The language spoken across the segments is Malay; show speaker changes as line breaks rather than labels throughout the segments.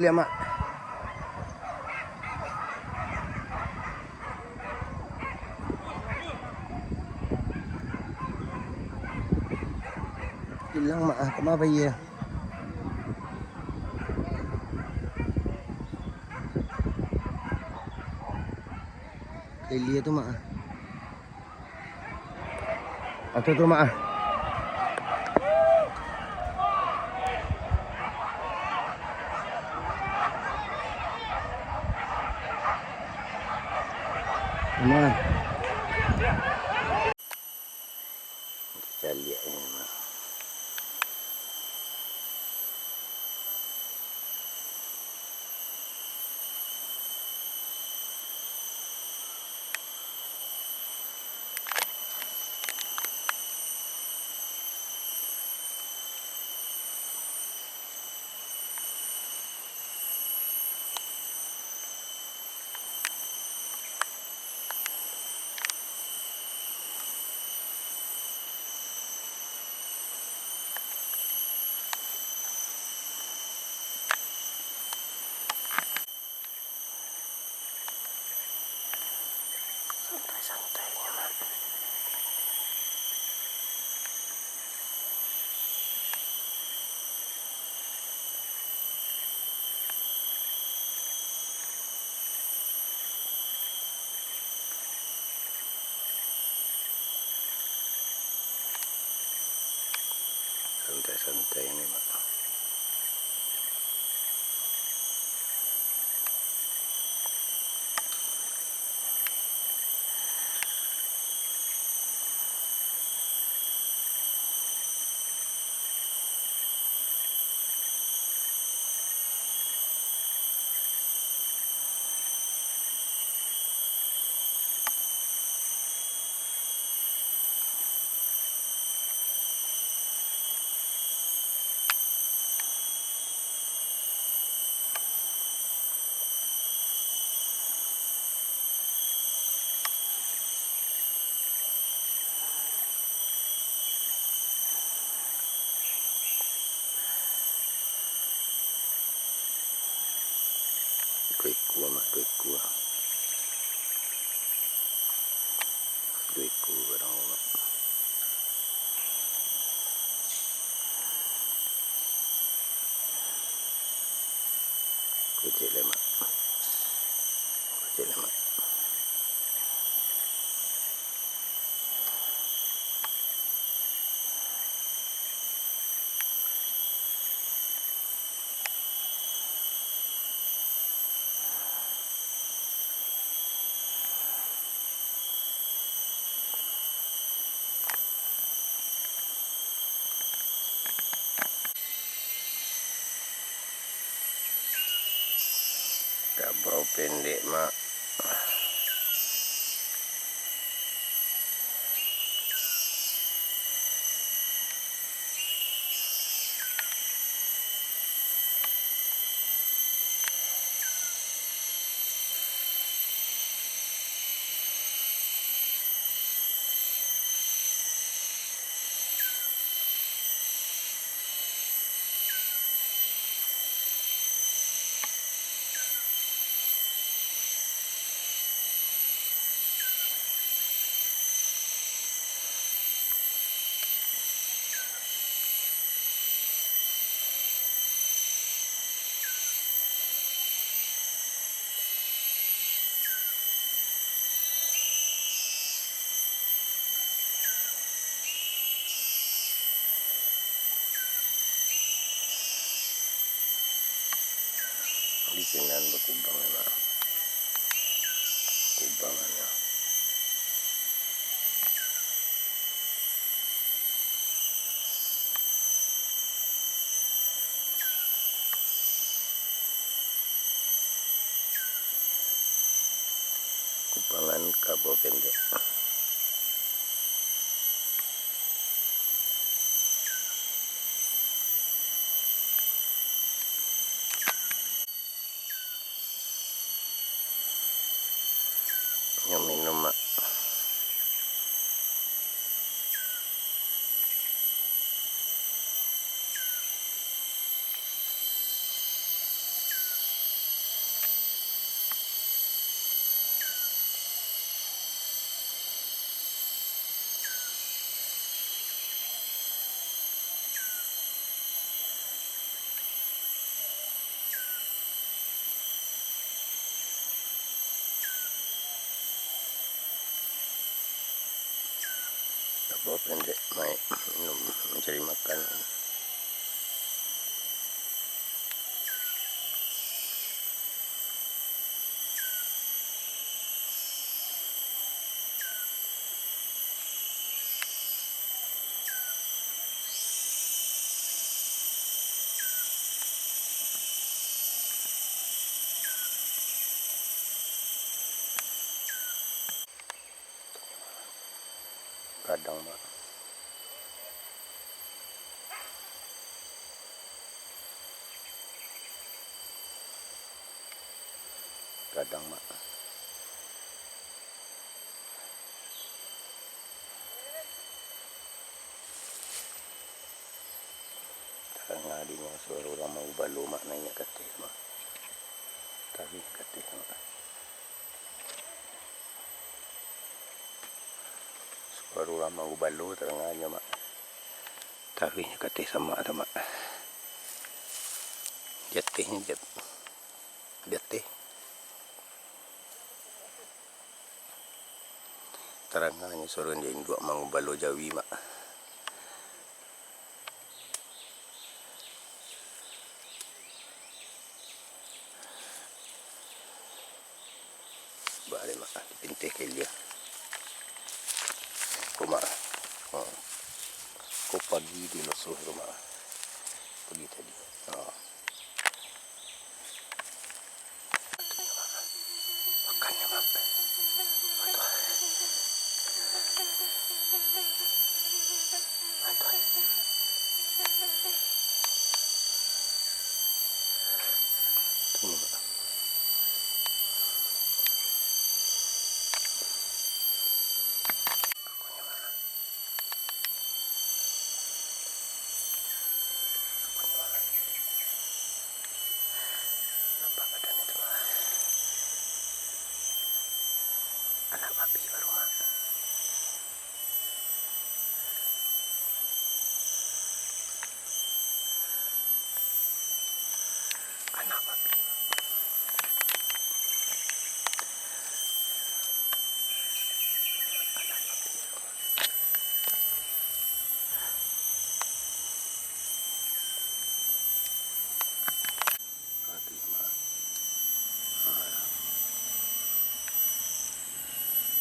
Lihat mak. Hilang mak ah, kat mana bayi dia? Kelia tu mak ah. Atau tu mak ah. Mana? Kita lihat ni mak. Santai-santainya mak. Santai-santai ni mak. Dua mak, dua ekor barang mak. Kecil lah mak. Kecil lah mak. Kabau pendek mak. Di sini berkubang mak. Kubangannya. Kubangan kabau pendek. Yang minum mak. Bawa pendek mai minum mencari makan. Kadang mak. Kadang mak. Tengah adinya suara orang mau balu mak nanya katih mak. Tapi katih mak. Suara orang mau balu tengahnya mak. Tapi katih sama mak. Jatihnya jatih. Terangnya suruh dia induk mau balu Jawi mak. Balik mak dipintih ke dia. Rumah. Kau pagi di losuh rumah. Pergi tadi. Makannya mak. Tunggu mak. Nampak badan itu mak. Anak babi baru mak. Anak babi.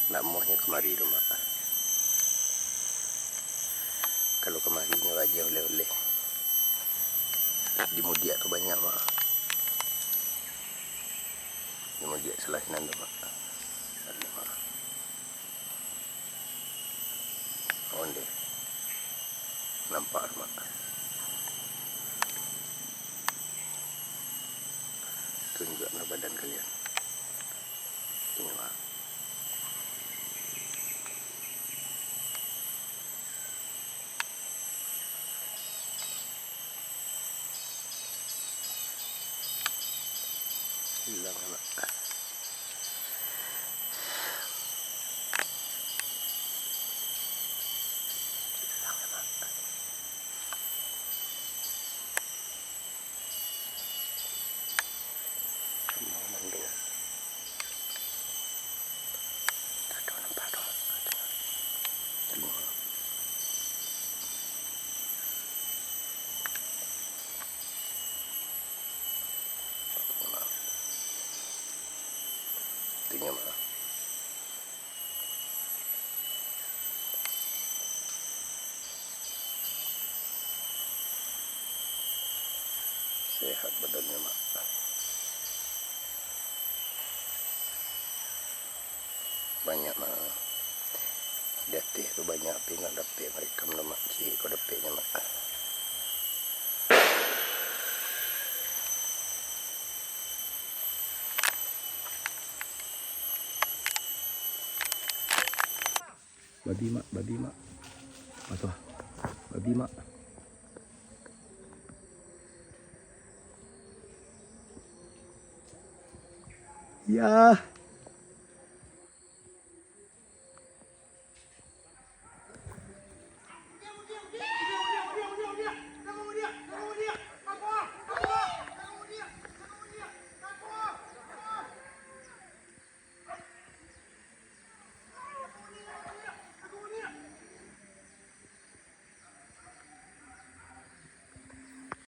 Nak muahnya kemari tu mak. Kalau kemarinya wajah oleh-oleh. Di Mudiak tu banyak mak. Di Mudiak selasinan tu mak. Ada mak. Onde. Nampak mak. Tunjuklah badan kalian. Ini mak. Hilang mak. Itunya mak. Sehat badannya mak. Banyak mak. Datih tu banyak tapi nak dapat mereka mak. Cik kau dapatnya mak. Babi mak, babi mak. Apa? Babi mak. Ya.